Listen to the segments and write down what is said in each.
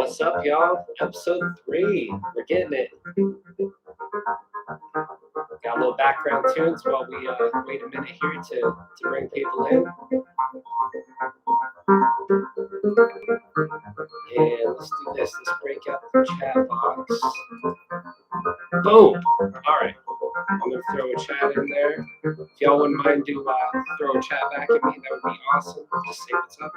What's up, y'all? Episode 3. We're getting it. Got a little background tunes while we wait a minute here to bring people in. And let's do this. Let's break out the chat box. Boom! Alright. I'm going to throw a chat in there. If y'all wouldn't mind throw a chat back at me, that would be awesome. Just say what's up.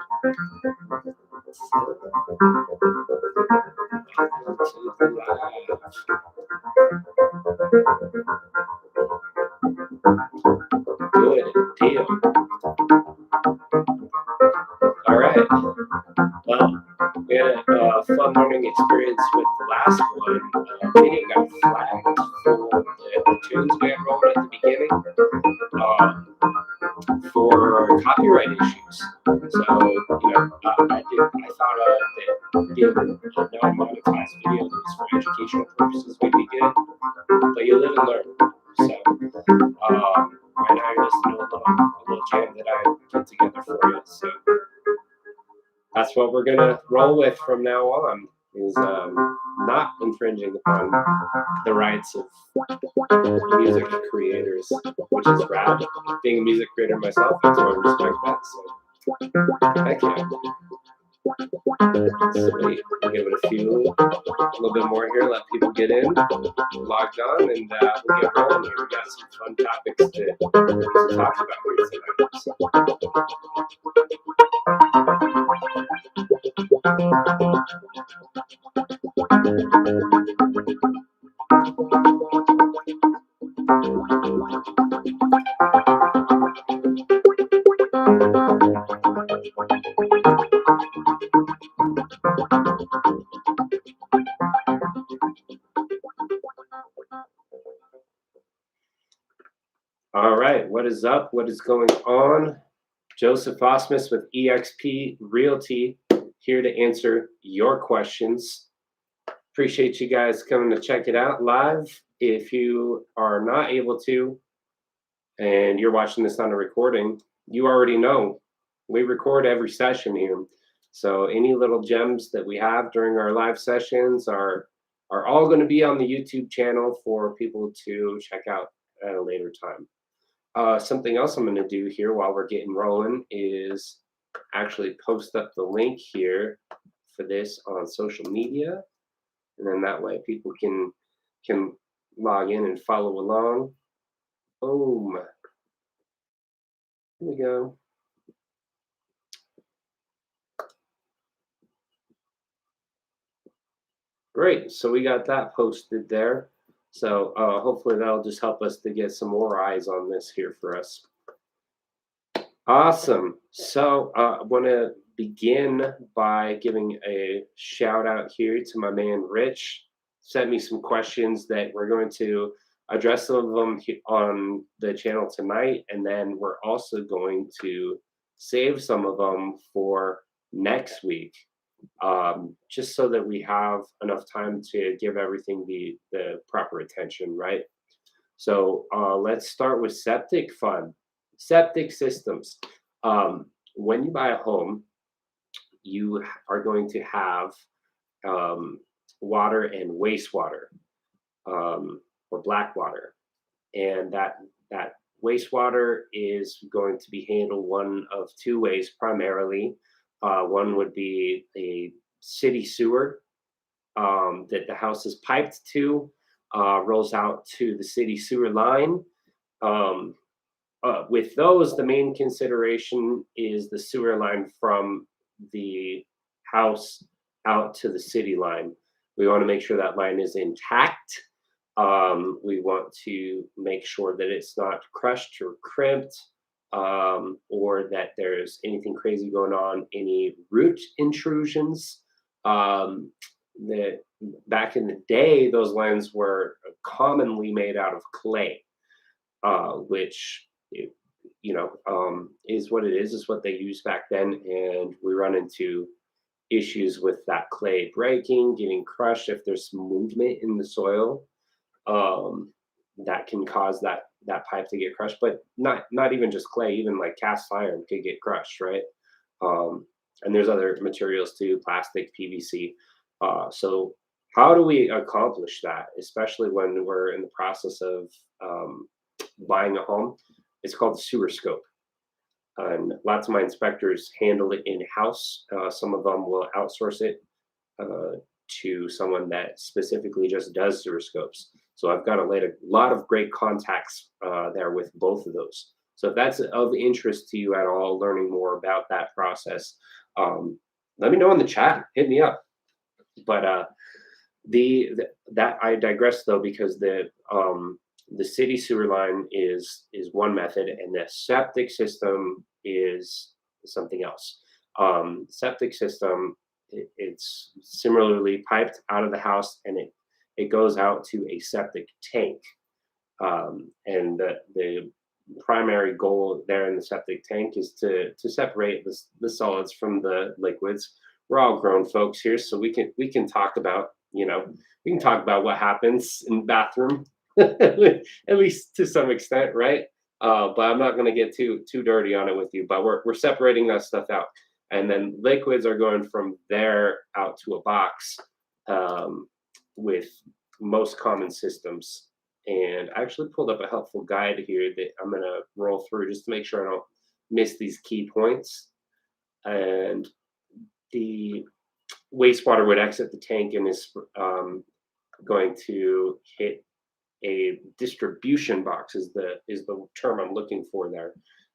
Good deal. All right. Well, we had a fun learning experience with the last one. Video got flagged for the tunes we had rolled at the beginning for copyright issues. So, I thought that doing a non-monetized video that was for educational purposes would be good, but you live and learn. So, right now you're listening to a little jam that I put together for you. So, that's what we're gonna roll with from now on. Is not infringing upon the rights of music creators, which is rad. Being a music creator myself, I sort of respect that. So, heck yeah. Sweet. We'll give it a little bit more here, let people get in, logged on, and we'll get rolling here. We got some fun topics to talk about here tonight. So. All right, what is up? What is going on? Joseph Ausmus with eXp Realty, here to answer your questions. Appreciate you guys coming to check it out live. If you are not able to, and you're watching this on a recording, you already know we record every session here. So any little gems that we have during our live sessions are all going to be on the YouTube channel for people to check out at a later time. Something else I'm going to do here while we're getting rolling is actually post up the link here for this on social media, and then that way people can log in and follow along. Boom. Here we go. Great. So we got that posted there. So hopefully that'll just help us to get some more eyes on this here for us. Awesome. So I want to begin by giving a shout out here to my man Rich. Sent me some questions that we're going to address some of them on the channel tonight, and then we're also going to save some of them for next week, just so that we have enough time to give everything the proper attention, right? So let's start with septic fun. Septic systems. When you buy a home, you are going to have water and wastewater, or black water, and that wastewater is going to be handled one of two ways primarily. One would be a city sewer that the house is piped to, rolls out to the city sewer line. With those, the main consideration is the sewer line from the house out to the city line. We want to make sure that line is intact. We want to make sure that it's not crushed or crimped, or that there's anything crazy going on, any root intrusions. That back in the day, those lines were commonly made out of clay, which is what it is what they used back then, and we run into issues with that clay breaking, getting crushed if there's some movement in the soil. That can cause that pipe to get crushed, but not even just clay, even like cast iron could get crushed, right? And there's other materials too, plastic, PVC. So how do we accomplish that, especially when we're in the process of buying a home? It's called the sewer scope. And lots of my inspectors handle it in-house. Some of them will outsource it uh, to someone that specifically just does sewer scopes. So I've got a lot of great contacts there with both of those. So if that's of interest to you at all, learning more about that process, um, let me know in the chat. Hit me up. But that I digress though, because the city sewer line is one method, and the septic system is something else. Septic system, it's similarly piped out of the house, and it goes out to a septic tank. And the primary goal there in the septic tank is to separate the solids from the liquids. We're all grown folks here, so we can talk about, we can talk about what happens in the bathroom, at least to some extent, right? But I'm not going to get too dirty on it with you. But we're separating that stuff out, and then liquids are going from there out to a box with most common systems. And I actually pulled up a helpful guide here that I'm going to roll through just to make sure I don't miss these key points. And the wastewater would exit the tank and is going to hit a distribution box, is the term I'm looking for there.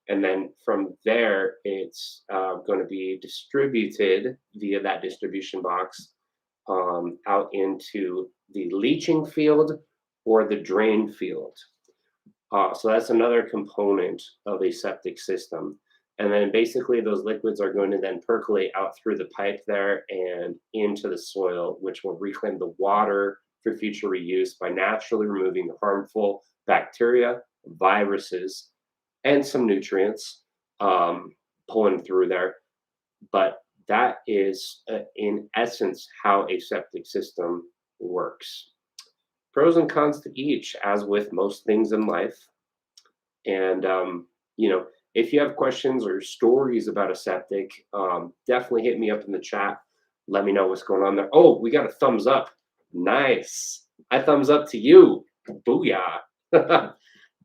And then from there, it's going to be distributed via that distribution box out into the leaching field or the drain field. So that's another component of a septic system. And then basically those liquids are going to then percolate out through the pipe there and into the soil, which will reclaim the water for future reuse by naturally removing the harmful bacteria, viruses, and some nutrients, pulling through there. But that is, in essence, how a septic system works. Pros and cons to each, as with most things in life. And, if you have questions or stories about a septic, definitely hit me up in the chat. Let me know what's going on there. Oh, we got a thumbs up. Nice. I thumbs up to you. Booyah.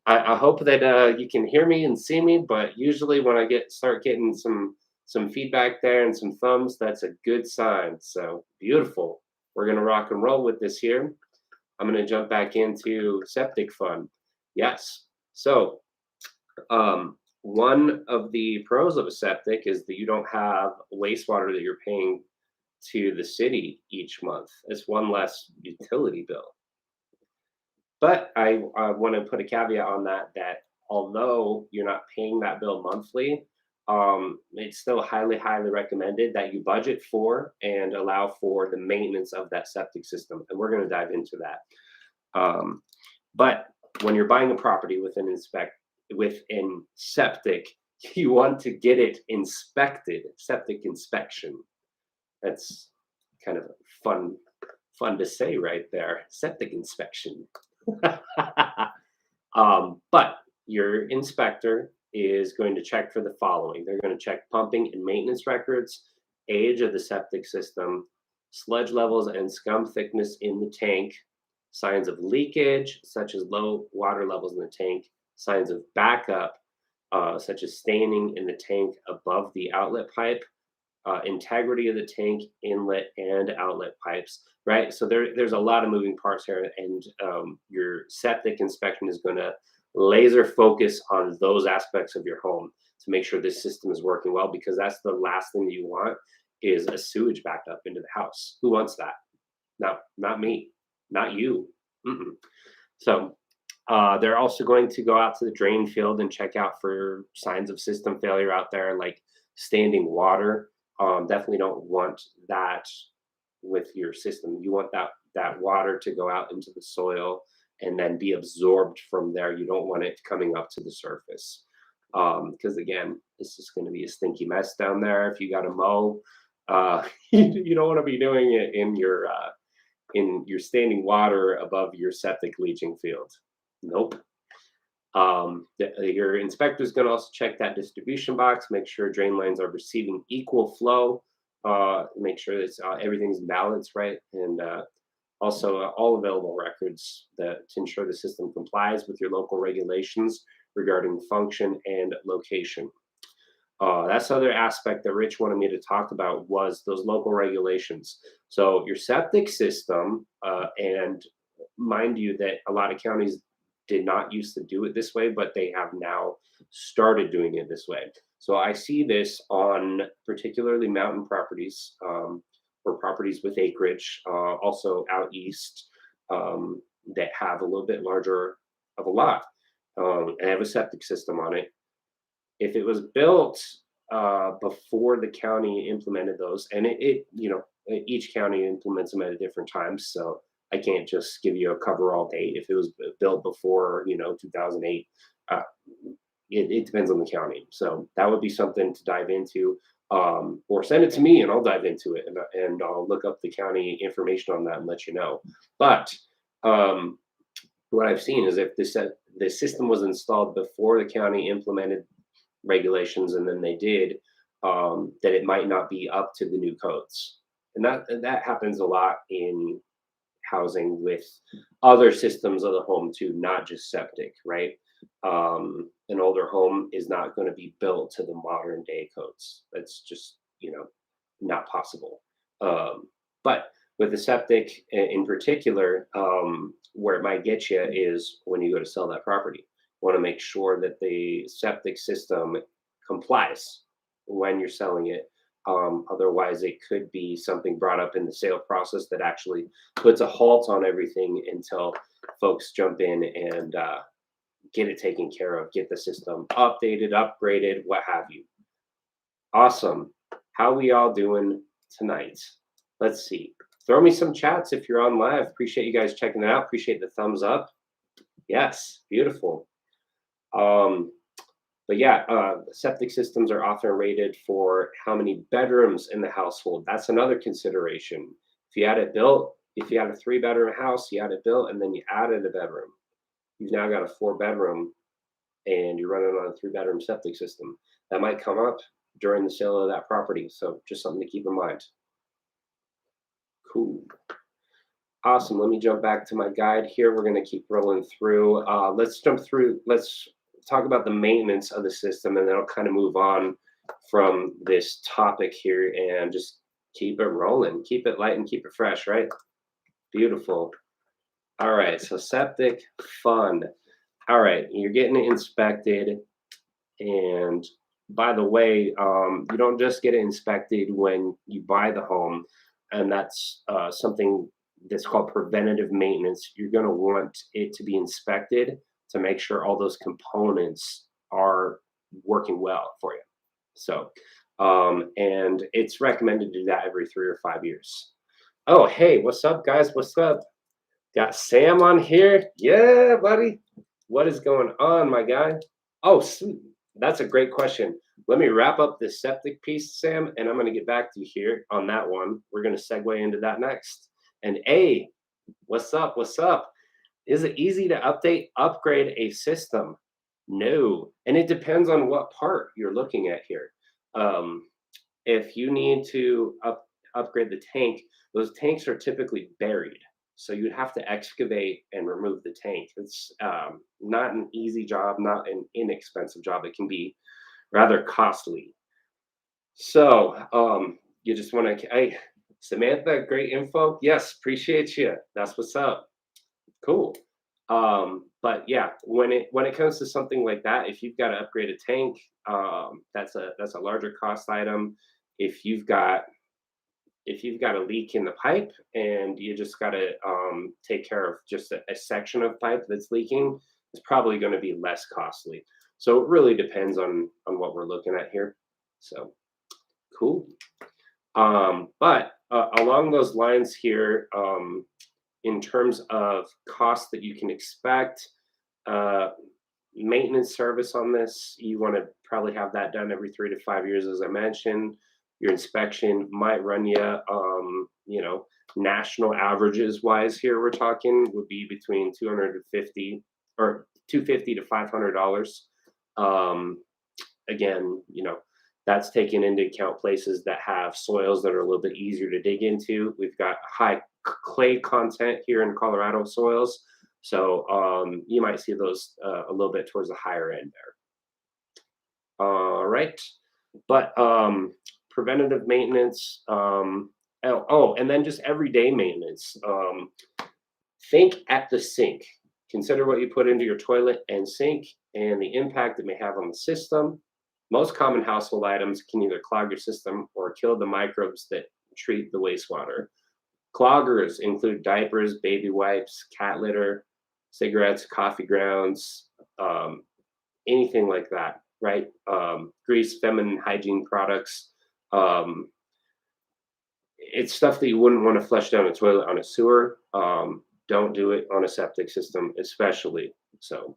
I hope that you can hear me and see me, but usually when I start getting some feedback there and some thumbs, that's a good sign. So beautiful. We're gonna rock and roll with this here. I'm gonna jump back into septic fun. Yes. So one of the pros of a septic is that you don't have wastewater that you're paying to the city each month. It's one less utility bill. But I want to put a caveat on that although you're not paying that bill monthly, it's still highly, highly recommended that you budget for and allow for the maintenance of that septic system. And we're going to dive into that. But when you're buying a property with an septic, you want to get it inspected. Septic inspection. That's kind of fun to say right there. Septic inspection. But your inspector is going to check for the following. They're going to check pumping and maintenance records, age of the septic system, sludge levels and scum thickness in the tank, signs of leakage, such as low water levels in the tank, signs of backup, such as staining in the tank above the outlet pipe, integrity of the tank, inlet and outlet pipes, right? So there's a lot of moving parts here, and your septic inspection is going to laser focus on those aspects of your home to make sure this system is working well, because that's the last thing that you want is a sewage backed up into the house. Who wants that? No, not me, not you. Mm-mm. So they're also going to go out to the drain field and check out for signs of system failure out there, like standing water. Definitely don't want that with your system. You want that water to go out into the soil and then be absorbed from there. You don't want it coming up to the surface, because again, this is going to be a stinky mess down there. If you got to mow, you don't want to be doing it in your standing water above your septic leaching field. Nope. Your inspector is going to also check that distribution box, make sure drain lines are receiving equal flow make sure that everything's balanced, right? And also all available records to ensure the system complies with your local regulations regarding function and location. That's the other aspect that Rich wanted me to talk about was those local regulations. So your septic system, and mind you that a lot of counties did not used to do it this way, but they have now started doing it this way. So I see this on particularly mountain properties, or properties with acreage, also out east, that have a little bit larger of a lot, and have a septic system on it. If it was built before the county implemented those, and each county implements them at different times, so I can't just give you a coverall date. If it was built before 2008, uh, it depends on the county. So that would be something to dive into, or send it to me and I'll dive into it, and I'll look up the county information on that and let you know. But um, what I've seen is if the system was installed before the county implemented regulations, and then they did, that it might not be up to the new codes, and that happens a lot in housing with other systems of the home too, not just septic, right? An older home is not going to be built to the modern day codes. That's just not possible. But with the septic in particular, where it might get you is when you go to sell that property. You want to make sure that the septic system complies when you're selling it. Otherwise, it could be something brought up in the sale process that actually puts a halt on everything until folks jump in and get it taken care of, get the system updated, upgraded, what have you. Awesome. How we all doing tonight? Let's see. Throw me some chats if you're on live. Appreciate you guys checking it out. Appreciate the thumbs up. Yes, beautiful. But yeah, septic systems are often rated for how many bedrooms in the household. That's another consideration. If you had it built, if you had a 3-bedroom house, you had it built, and then you added a bedroom, you've now got a 4-bedroom, and you're running on a 3-bedroom septic system. That might come up during the sale of that property. So just something to keep in mind. Cool. Awesome. Let me jump back to my guide here. We're going to keep rolling through. Let's jump through. Let's talk about the maintenance of the system, and then I'll kind of move on from this topic here and just keep it rolling. Keep it light and keep it fresh, right? Beautiful. All right. So septic fund. All right. You're getting it inspected. And by the way, you don't just get it inspected when you buy the home. And that's something that's called preventative maintenance. You're going to want it to be inspected to make sure all those components are working well for you. So, and it's recommended to do that every 3 or 5 years. Oh, hey, what's up, guys? What's up? Got Sam on here. Yeah, buddy. What is going on, my guy? Oh, sweet. That's a great question. Let me wrap up this septic piece, Sam, and I'm going to get back to you here on that one. We're going to segue into that next. And A, what's up? What's up? Is it easy to upgrade a system? No. And it depends on what part you're looking at here. If you need to upgrade the tank, those tanks are typically buried. So you'd have to excavate and remove the tank. It's not an easy job, not an inexpensive job. It can be rather costly. So you just want to, hey, Samantha, great info. Yes, appreciate you. That's what's up. Cool. But yeah, when it comes to something like that, if you've got to upgrade a tank, that's a larger cost item. If you've got a leak in the pipe and you just got to take care of just a section of pipe that's leaking, it's probably going to be less costly. So it really depends on what we're looking at here. So cool. But along those lines here, in terms of costs that you can expect, maintenance service on this, you want to probably have that done every 3 to 5 years, as I mentioned. Your inspection might run you, national averages wise here, we're talking would be between 250 or $250 to $500. Again, That's taking into account places that have soils that are a little bit easier to dig into. We've got high clay content here in Colorado soils, so you might see those a little bit towards the higher end there. All right, but preventative maintenance. And then just everyday maintenance. Think at the sink. Consider what you put into your toilet and sink and the impact it may have on the system. Most common household items can either clog your system or kill the microbes that treat the wastewater. Cloggers include diapers, baby wipes, cat litter, cigarettes, coffee grounds, anything like that, right? Grease, feminine hygiene products. It's stuff that you wouldn't want to flush down a toilet on a sewer. Don't do it on a septic system, especially. So,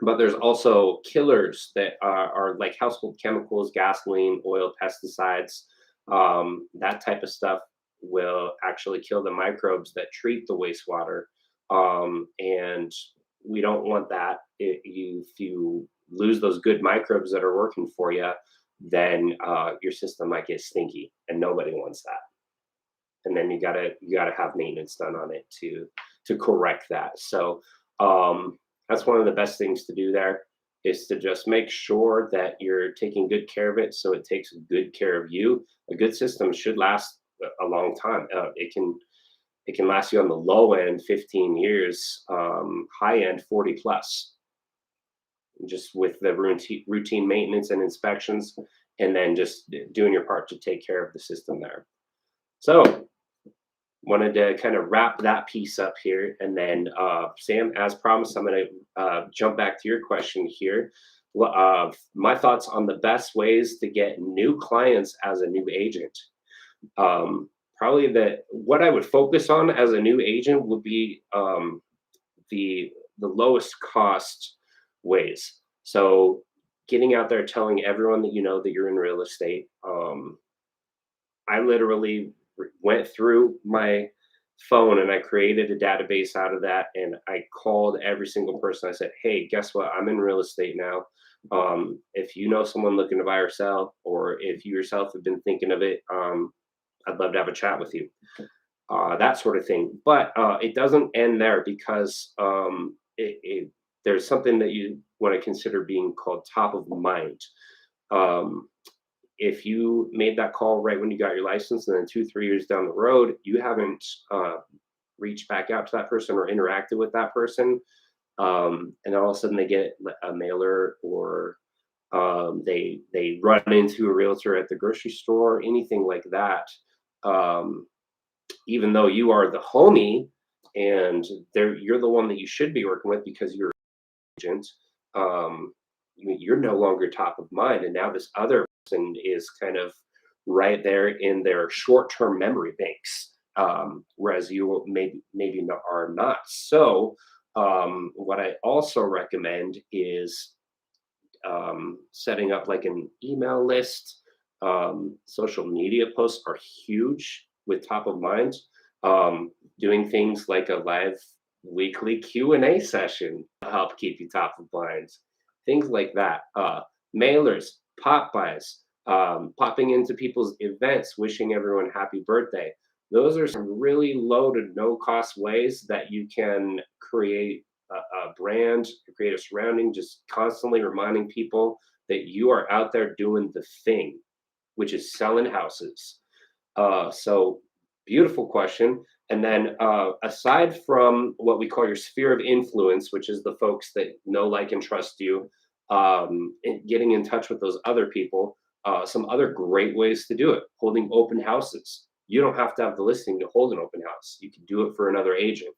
but there's also killers that are like household chemicals, gasoline, oil, pesticides. That type of stuff will actually kill the microbes that treat the wastewater. And we don't want that. If you lose those good microbes that are working for you, then your system might get stinky, and nobody wants that. And then you gotta have maintenance done on it to correct that. So that's one of the best things to do there, is to just make sure that you're taking good care of it, so it takes good care of you. A good system should last a long time. It can last you on the low end 15 years, high end 40 plus, just with the routine maintenance and inspections, and then just doing your part to take care of the system there. So wanted to kind of wrap that piece up here, and then Sam, as promised, I'm going to jump back to your question here. My thoughts on the best ways to get new clients as a new agent. Probably what I would focus on as a new agent would be the lowest cost ways. So getting out there, telling everyone that you know that you're in real estate. I literally went through my phone and I created a database out of that, and I called every single person. I said, hey, guess what? I'm in real estate now. If you know someone looking to buy or sell, or if you yourself have been thinking of it, I'd love to have a chat with you. That sort of thing. But it doesn't end there, because there's something that you want to consider being called top of mind. If you made that call right when you got your license, and then 2-3 years down the road, you haven't reached back out to that person or interacted with that person, and all of a sudden they get a mailer, or they run into a realtor at the grocery store, anything like that, even though you are the homie and you're the one that you should be working with because you're an agent, you're no longer top of mind, and now this other person is kind of right there in their short-term memory banks, whereas you maybe are not. So what I also recommend is setting up like an email list. Social media posts are huge with top of mind. Doing things like a live weekly Q&A session to help keep you top of mind. Things like that. Mailers, pop-bys, popping into people's events, wishing everyone happy birthday. Those are some really low to no cost ways that you can create a brand, create a surrounding, just constantly reminding people that you are out there doing the thing, which is selling houses. So beautiful question. And then aside from what we call your sphere of influence, which is the folks that know, like, and trust you, and getting in touch with those other people, some other great ways to do it: holding open houses. You don't have to have the listing to hold an open house. You can do it for another agent.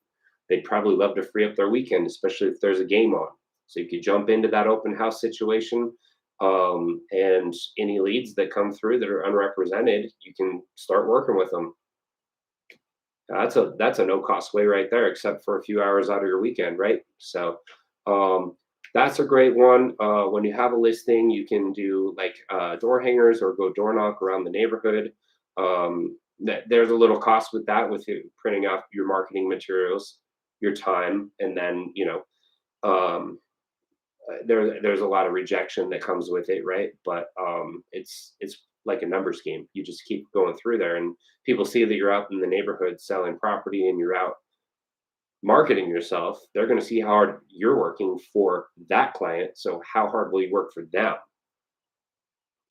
They'd probably love to free up their weekend, especially if there's a game on. So you could jump into that open house situation, and any leads that come through that are unrepresented, you can start working with them. That's a no cost way right there, except for a few hours out of your weekend, right? So that's a great one. When you have a listing, you can do like door hangers or go door knock around the neighborhood. There's a little cost with that, with you printing off your marketing materials, your time, and then there's a lot of rejection that comes with it, right? But it's like a numbers game. You just keep going through there, and people see that you're out in the neighborhood selling property, and you're out marketing yourself. They're going to see how hard you're working for that client. So how hard will you work for them?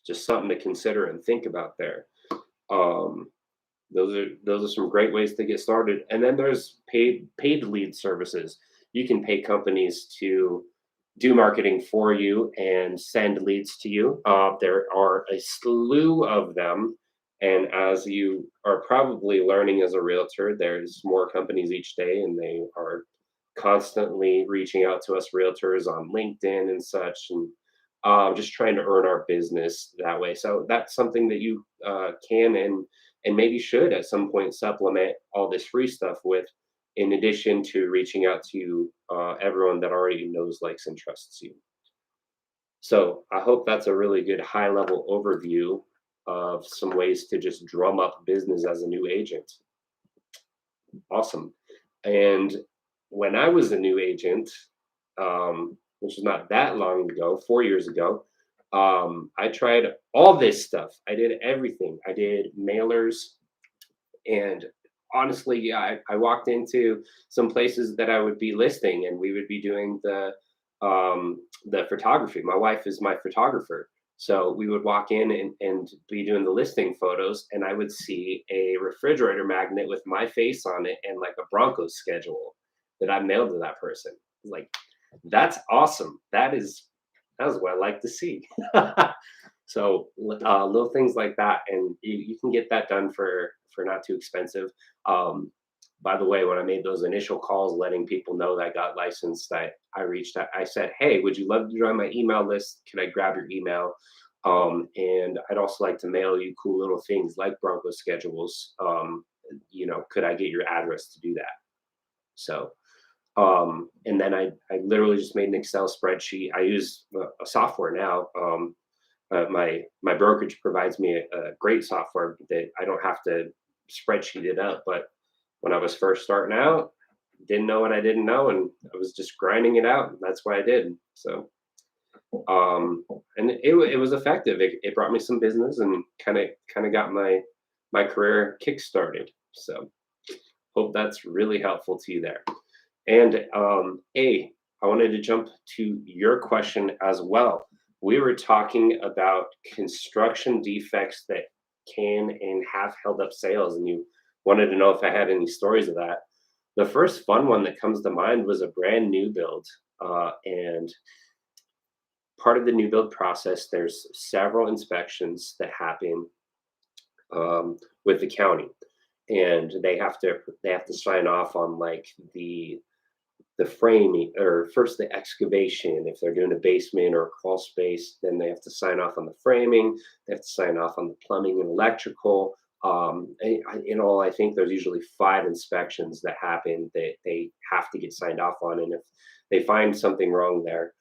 Just something to consider and think about there. Um, those are some great ways to get started. And then there's paid lead services. You can pay companies to do marketing for you and send leads to you. There are a slew of them. And as you are probably learning as a realtor, there's more companies each day, and they are constantly reaching out to us realtors on LinkedIn and such, and just trying to earn our business that way. So that's something that you can and maybe should at some point supplement all this free stuff with, in addition to reaching out to everyone that already knows, likes, and trusts you. So I hope that's a really good high level overview of some ways to just drum up business as a new agent. Awesome. And when I was a new agent, which is not that long ago, 4 years ago, I tried all this stuff. I did everything. I did mailers, and honestly, yeah, I walked into some places that I would be listing, and we would be doing the photography. My wife is my photographer. So we would walk in and be doing the listing photos, and I would see a refrigerator magnet with my face on it and like a Broncos schedule that I mailed to that person. Like, that's awesome. That is what I like to see. So little things like that, and you can get that done for not too expensive. By the way, when I made those initial calls letting people know that I got licensed, I reached out. I said, "Hey, would you love to join my email list? Can I grab your email? And I'd also like to mail you cool little things like Bronco schedules. Could I get your address to do that?" So, and then I literally just made an Excel spreadsheet. I use a software now. My brokerage provides me a great software that I don't have to spreadsheet it up. But when I was first starting out, didn't know what I didn't know, and I was just grinding it out. And that's what I did. So, and it was effective. It brought me some business and kind of got my career kick started. So, hope that's really helpful to you there. And I wanted to jump to your question as well. We were talking about construction defects that can and have held up sales, and you wanted to know if I had any stories of that. The first fun one that comes to mind was a brand new build. And part of the new build process, there's several inspections that happen with the county, and they have to sign off on like the framing, or first the excavation. If they're doing a basement or a crawl space, then they have to sign off on the framing. They have to sign off on the plumbing and electrical. In all, I think there's usually 5 inspections that happen that they have to get signed off on. And if they find something wrong there,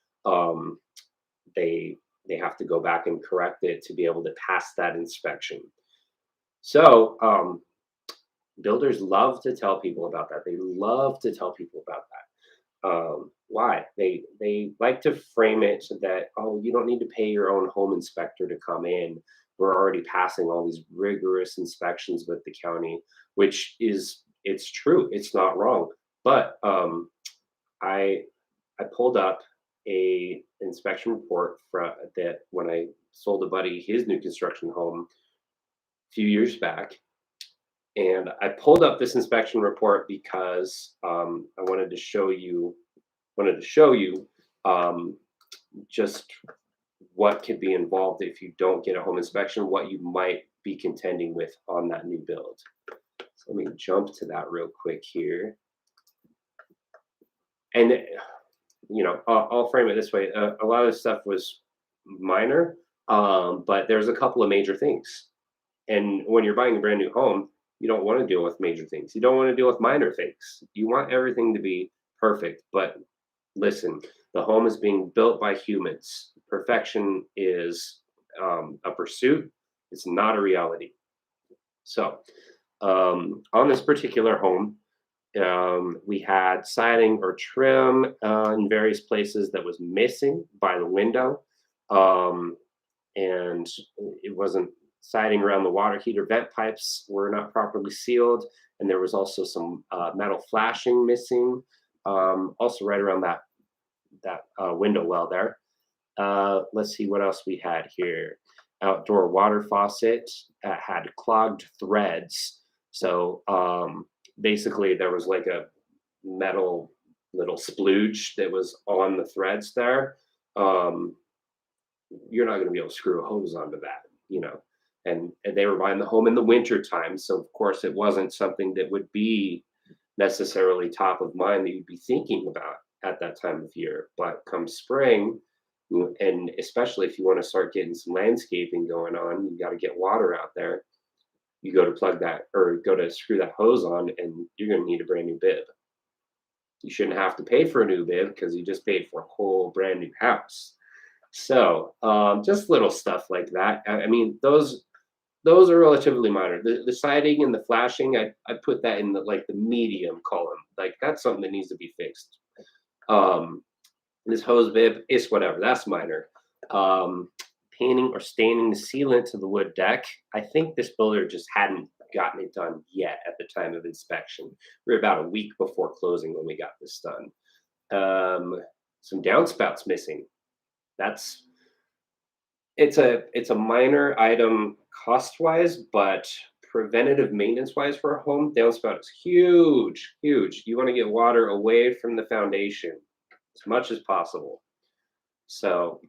they have to go back and correct it to be able to pass that inspection. So builders love to tell people about that. They love to tell people about that. Why? They like to frame it so that, oh, you don't need to pay your own home inspector to come in. We're already passing all these rigorous inspections with the county, which it's true. It's not wrong. But I pulled up a inspection report that when I sold a buddy his new construction home a few years back. And I pulled up this inspection report because I wanted to show you just what could be involved if you don't get a home inspection, what you might be contending with on that new build. So let me jump to that real quick here. And I'll frame it this way: a lot of this stuff was minor, but there's a couple of major things. And when you're buying a brand new home, you don't want to deal with major things. You don't want to deal with minor things. You want everything to be perfect. But listen, the home is being built by humans. Perfection is a pursuit. It's not a reality. So on this particular home, We had siding or trim in various places that was missing by the window. Um, and it wasn't siding around the water heater vent pipes were not properly sealed. And there was also some metal flashing missing, also right around that window well there. Let's see what else we had here. Outdoor water faucet had clogged threads. So basically, there was like a metal little splooge that was on the threads there. Um, you're not going to be able to screw a hose onto that. And they were buying the home in the winter time, so of course it wasn't something that would be necessarily top of mind that you'd be thinking about at that time of year. But come spring, and especially if you want to start getting some landscaping going on, you got to get water out there. You go to plug that or go to screw that hose on, and you're going to need a brand new bib. You shouldn't have to pay for a new bib because you just paid for a whole brand new house. So just little stuff like that. I mean, those are relatively minor. The siding and the flashing, I put that in the medium column. Like that's something that needs to be fixed. Um, this hose bib is whatever. That's minor. Um, Painting or staining the sealant to the wood deck. I think this builder just hadn't gotten it done yet at the time of inspection. We were about a week before closing when we got this done. Some downspouts missing. It's a minor item cost wise, but preventative maintenance wise for a home, downspout is huge, huge. You want to get water away from the foundation as much as possible. So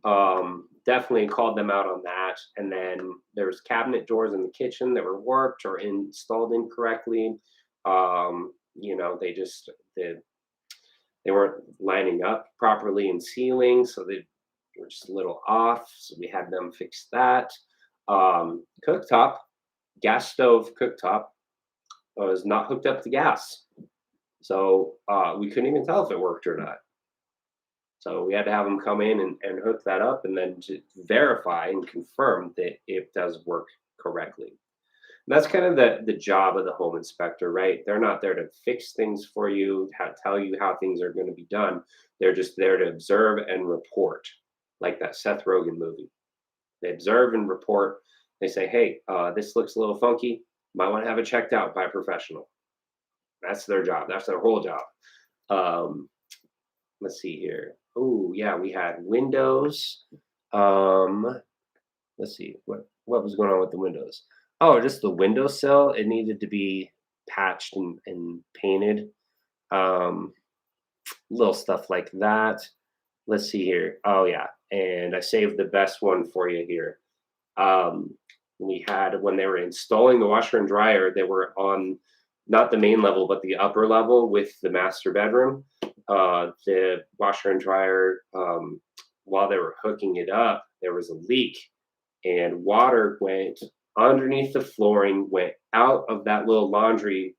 definitely called them out on that. And then there's cabinet doors in the kitchen that were warped or installed incorrectly. They weren't lining up properly in sealing, so they were just a little off. So we had them fix that. Cooktop, gas stove cooktop was not hooked up to gas. So we couldn't even tell if it worked or not. So we had to have them come in and hook that up and then to verify and confirm that it does work correctly. And that's kind of the job of the home inspector, right? They're not there to fix things for you, tell you how things are going to be done. They're just there to observe and report, like that Seth Rogen movie. They observe and report. They say, hey, this looks a little funky. Might want to have it checked out by a professional. That's their job. That's their whole job. Let's see here. Oh, yeah, we had windows. Let's see, what was going on with the windows? Oh, just the windowsill. It needed to be patched and painted. Little stuff like that. Let's see here. Oh, yeah. And I saved the best one for you here. We had, when they were installing the washer and dryer, they were on not the main level, but the upper level with the master bedroom. The washer and dryer, while they were hooking it up, there was a leak and water went underneath the flooring, went out of that little laundry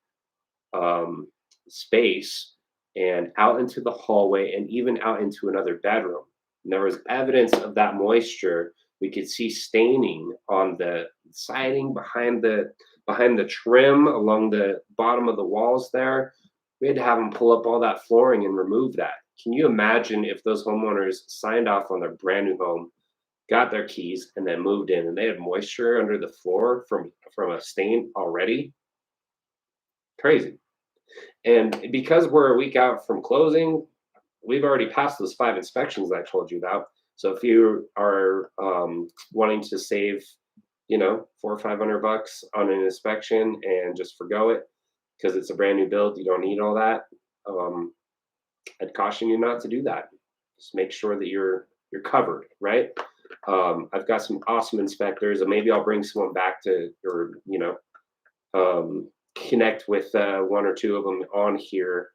space and out into the hallway and even out into another bedroom. And there was evidence of that moisture. We could see staining on the siding behind the trim along the bottom of the walls there. We had to have them pull up all that flooring and remove that. Can you imagine if those homeowners signed off on their brand new home, got their keys, and then moved in, and they had moisture under the floor from a stain already? Crazy. And because we're a week out from closing, we've already passed those 5 inspections I told you about. So if you are wanting to save, $400 or $500 on an inspection and just forgo it because it's a brand new build, you don't need all that. I'd caution you not to do that. Just make sure that you're covered, right? I've got some awesome inspectors, and maybe I'll bring someone back to, connect with 1 or 2 of them on here,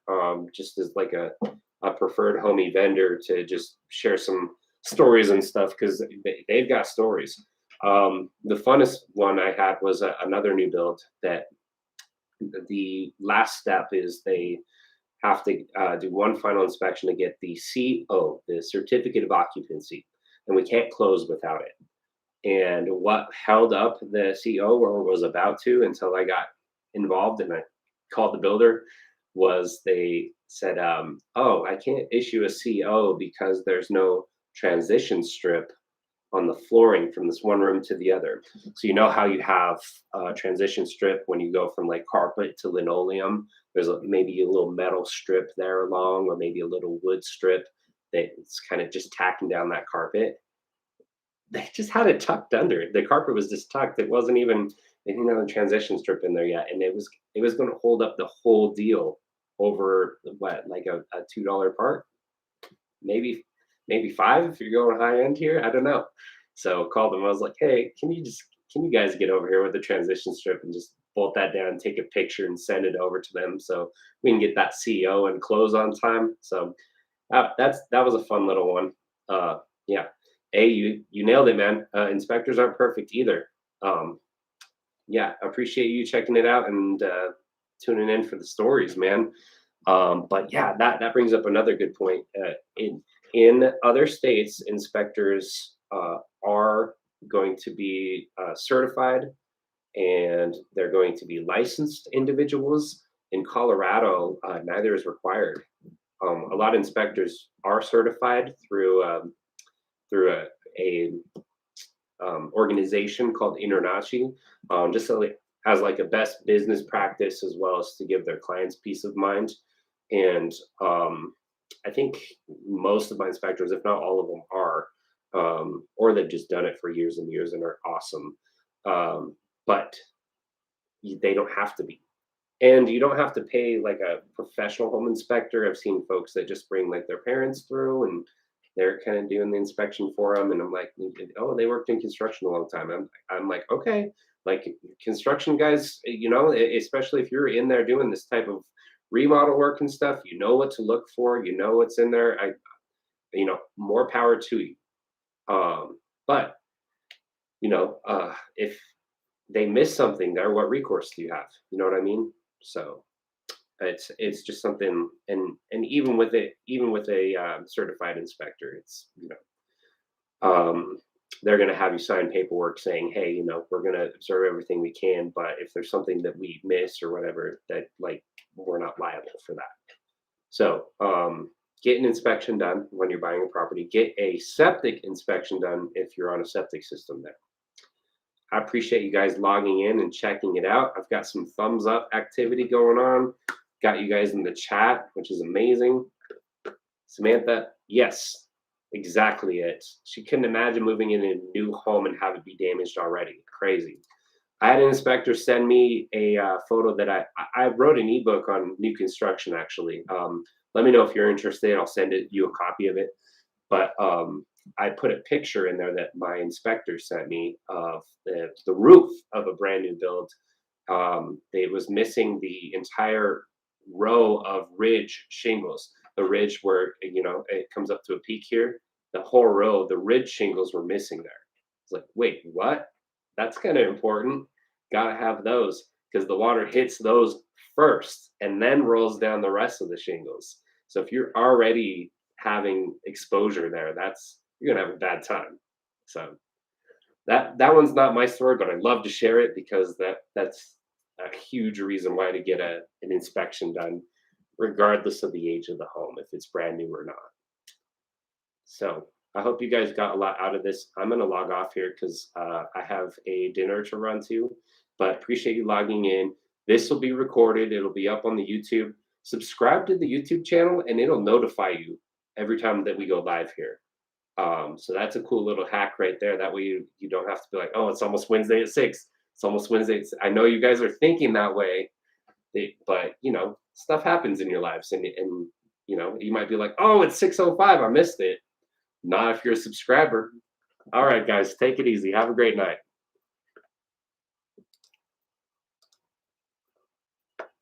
just as like a preferred homie vendor to just share some stories and stuff, because they've got stories. The funnest one I had was another new build that the last step is they have to do one final inspection to get the CO, the certificate of occupancy, and we can't close without it. And what held up the CO, or was about to, until I got involved and I called the builder, was they said, oh, I can't issue a CO because there's no transition strip on the flooring from this one room to the other. So you know how you have a transition strip when you go from like carpet to linoleum. There's maybe a little metal strip there along, or maybe a little wood strip that's kind of just tacking down that carpet. They just had it tucked under. The carpet was just tucked. It wasn't even, they didn't have a transition strip in there yet, and it was going to hold up the whole deal over what, like a $2 part, maybe five if you're going high end here. I don't know. So called them. I was like, hey, can you guys get over here with the transition strip and just bolt that down, take a picture, and send it over to them so we can get that CO and close on time. So that was a fun little one. Yeah. Hey, you nailed it, man. Inspectors aren't perfect either. Yeah, I appreciate you checking it out and tuning in for the stories, man. But yeah, that brings up another good point. In other states, inspectors are going to be certified, and they're going to be licensed individuals. In Colorado, neither is required. A lot of inspectors are certified through a organization called Internachi, just so it has like a best business practice as well as to give their clients peace of mind. And I think most of my inspectors, if not all of them, are, or they've just done it for years and years and are awesome. But they don't have to be. And you don't have to pay like a professional home inspector. I've seen folks that just bring like their parents through and they're kind of doing the inspection for them. And I'm like, oh, they worked in construction a long time. I'm like, okay, like construction guys, especially if you're in there doing this type of remodel work and stuff, you know what to look for, you know what's in there. More power to you. But if they miss something there, what recourse do you have? You know what I mean? So it's just something, and even with a certified inspector, it's they're going to have you sign paperwork saying, hey, we're going to observe everything we can, but if there's something that we miss or whatever, that like we're not liable for that. So get an inspection done when you're buying a property. Get a septic inspection done if you're on a septic system there. I appreciate you guys logging in and checking it out. I've got some thumbs up activity going on. Got you guys in the chat, which is amazing. Samantha, yes, exactly it. She couldn't imagine moving in a new home and have it be damaged already. Crazy. I had an inspector send me a photo that I wrote an ebook on new construction, actually. Let me know if you're interested. I'll send you a copy of it. But I put a picture in there that my inspector sent me of the roof of a brand new build. It was missing the entire row of ridge shingles. The ridge where it comes up to a peak here. The whole row, the ridge shingles were missing there. It's like, wait, what? That's kind of important. Gotta have those because the water hits those first and then rolls down the rest of the shingles. So if you're already having exposure there, you're gonna have a bad time. So that one's not my story, but I'd love to share it because that's a huge reason why to get an inspection done, regardless of the age of the home, if it's brand new or not. So I hope you guys got a lot out of this. I'm gonna log off here because I have a dinner to run to, but appreciate you logging in. This will be recorded. It'll be up on the YouTube. Subscribe to the YouTube channel and it'll notify you every time that we go live here. So that's a cool little hack right there. That way you don't have to be like, oh, it's almost Wednesday at 6. It's almost Wednesday. I know you guys are thinking that way, but stuff happens in your lives, and you might be like, oh, it's 6:05. I missed it. Not if you're a subscriber. All right, guys, take it easy. Have a great night.